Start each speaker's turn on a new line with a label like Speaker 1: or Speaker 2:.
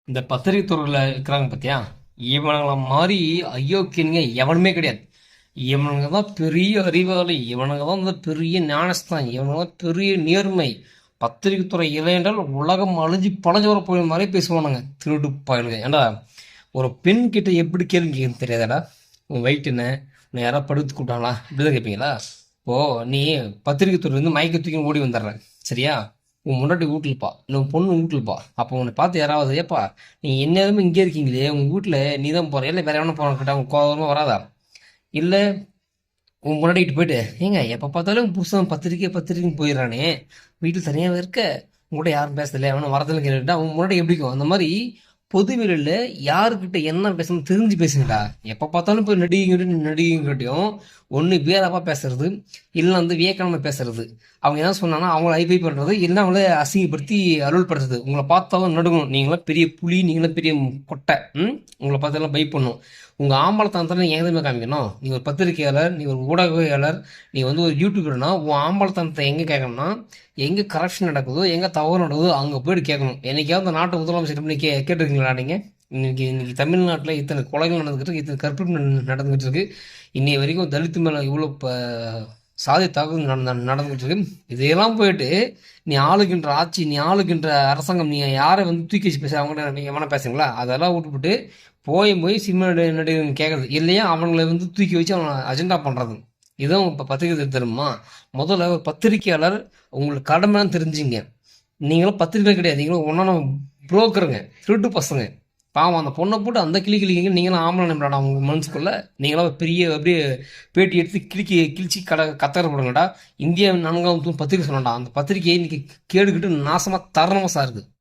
Speaker 1: இந்த பத்திரிகை துறையில் இருக்கிறாங்க பார்த்தியா, இவனுங்களை மாதிரி அயோக்கியனுங்க எவனுமே கிடையாது. இவனுங்க தான் பெரிய அறிவாளி, இவனுங்க தான் இந்த பெரிய ஞானஸ்தான், இவனுங்க தான் பெரிய நேர்மை. பத்திரிகை துறை இல்லை என்றால் உலகம் அழிஞ்சு பழஞ்சு வர போய் மாதிரி பேசுவானுங்க, திருடு பயலுங்க. ஏண்டா, ஒரு பெண் கிட்ட எப்படி கேள்வி கேட்க தெரியாதாடா? உன் வெயிட் என்ன, உன்னை யாராவது படுத்து கூட்டாங்களா, இப்படிதான் கேட்பீங்களா? ஓ, நீ பத்திரிகை துறை வந்து மயக்க தூக்கி ஓடி வந்துடுற, சரியா? உன் முன்னாடி வீட்டுலப்பா இல்லை உன் பொண்ணு வீட்டுலப்பா. அப்போ உன்னை பார்த்து யாராவது, ஏப்பா நீ என்னதுமே இங்கே இருக்கீங்களே, உங்கள் வீட்டில் நீ தான் போகிற, இல்லை வேற எவனா போகிறான்னு கேட்டால் உங்க கோவமாக வராதா? இல்லை உன் முன்னாடிட்டு போயிட்டு, ஏங்க எப்போ பார்த்தாலும் புதுசாக பத்திரிக்கைன்னு போயிடுறானே, வீட்டில் தனியாக இருக்க, உங்கள்கிட்ட யாரும் பேசல, அவனும் வரதில்லை கேட்டுட்டா உன் முன்னாடி எப்படிக்கும்? அந்த மாதிரி பொது வெளியில் யாருக்கிட்ட என்ன பேசணும் தெரிஞ்சு பேசுங்கடா. எப்போ பார்த்தாலும் போய் நடிகைங்கிட்டையும் ஒன்று வீரப்பா பேசுறது, இல்லை வந்து வியக்கணமாக பேசுறது. அவங்க என்ன சொன்னாங்கன்னா அவங்கள ஐபை பண்ணுறது, இல்லை அவங்கள அசிங்கப்படுத்தி அருள்படுத்துறது. உங்களை பார்த்தாலும் நடுங்கணும், நீங்களாம் பெரிய புலி, நீங்களாம் பெரிய கொட்டை. உங்களை பார்த்தாலும் பை பண்ணும். உங்கள் ஆம்பளத்தனத்தில் நீங்கள் எங்கே காமிக்கணும்? நீ ஒரு பத்திரிகையாளர், நீ ஒரு ஊடகவியாளர், நீ வந்து ஒரு யூடியூபர்னா உன் ஆம்பளத்தனத்தை எங்கே கேட்கணும்னா, எங்கே கரப்ஷன் நடக்குதோ, எங்கே தவறு நடக்குதோ அங்கே போயிட்டு கேட்கணும். என்னைக்காவது அந்த நாட்டு முதலமைச்சர் பண்ணி கேட்டிருக்கீங்களா நீங்கள்? இன்னைக்கு தமிழ்நாட்டில் இத்தனை கொலைகள் நடந்துகிட்டு இருக்கு, இத்தனை கற்பழிப்பு நடந்துகிட்டு இருக்கு. இன்னைய வரைக்கும் தலித்து மேலே இவ்வளோ சாதி தாக்குதல் நடந்துகிட்டு இருக்கு. இதையெல்லாம் போயிட்டு நீ ஆளுகின்ற ஆட்சி, நீ ஆளுகின்ற அரசாங்கம், நீ யாரை வந்து தூக்கி வச்சு பேச, அவங்கள்ட்ட நீங்கள் வேணா பேசுங்களா? அதெல்லாம் விட்டுவிட்டு போய் சினிமா நடிகர்கள் கேட்கறது இல்லையா, அவங்கள வந்து தூக்கி வச்சு அவனை அஜெண்டா பண்ணுறது. இதுவும் இப்போ பத்திரிகை தெரியுமா? முதல்ல ஒரு பத்திரிகையாளர் உங்களுக்கு கடமைன்னு தெரிஞ்சுங்க. நீங்களும் பத்திரிகை கிடையாது, நீங்களும் ஒன்றா புரோக்கருங்க, திருட்டு பசங்க. பாவம் அந்த பொண்ணை போட்டு அந்த கிளிக்கிங்க. நீங்களும் ஆம்பளை நம்பலாடா உங்க மனசுக்குள்ள. நீங்களாம் பெரிய அப்படியே பேட்டி எடுத்து கிழிச்சி கத்தர போடுங்கடா. இந்தியா 4ஆம் பத்திரிகை சொன்னாடா, அந்த பத்திரிகையை இன்னைக்கு கேடுக்கிட்டு நாசமாக தரணமாக சார் இருக்குது.